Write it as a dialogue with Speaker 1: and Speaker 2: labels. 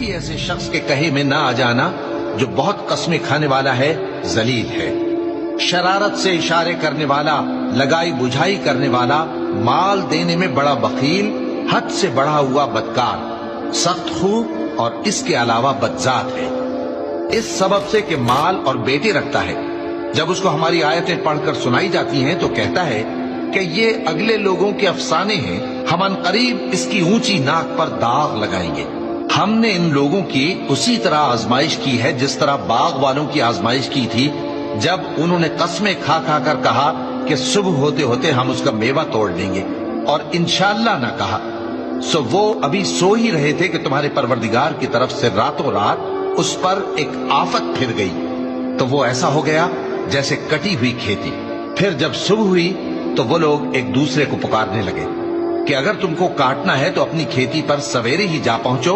Speaker 1: किसी ऐसे शख्स के कहे में ना आ जाना जो बहुत कस्में खाने वाला है, जलील है, शरारत से इशारे करने वाला, लगाई बुझाई करने वाला, माल देने में बड़ा बखील, हद से बढ़ा हुआ बदकार, सख्त खू और इसके अलावा बदजात है। इस सबब से कि माल और बेटे रखता है, जब उसको हमारी आयतें पढ़कर सुनाई जाती हैं तो कहता है कि ये अगले लोगों के अफसाने हैं, हम अनकरीब इसकी ऊंची नाक पर दाग लगाएंगे। हमने इन लोगों की उसी तरह आजमाइश की है जिस तरह बाग वालों की आजमाइश की थी, जब उन्होंने कस्में खा खा कर कहा कि सुबह होते होते हम उसका मेवा तोड़ लेंगे और इंशाअल्लाह ना कहा। सो वो अभी सो ही रहे थे कि तुम्हारे परवरदिगार की तरफ से रातों रात उस पर एक आफत फिर गई, तो वो ऐसा हो गया जैसे कटी हुई खेती। फिर जब सुबह हुई तो वो लोग एक दूसरे को पुकारने लगे कि अगर तुमको काटना है तो अपनी खेती पर सवेरे ही जा पहुंचो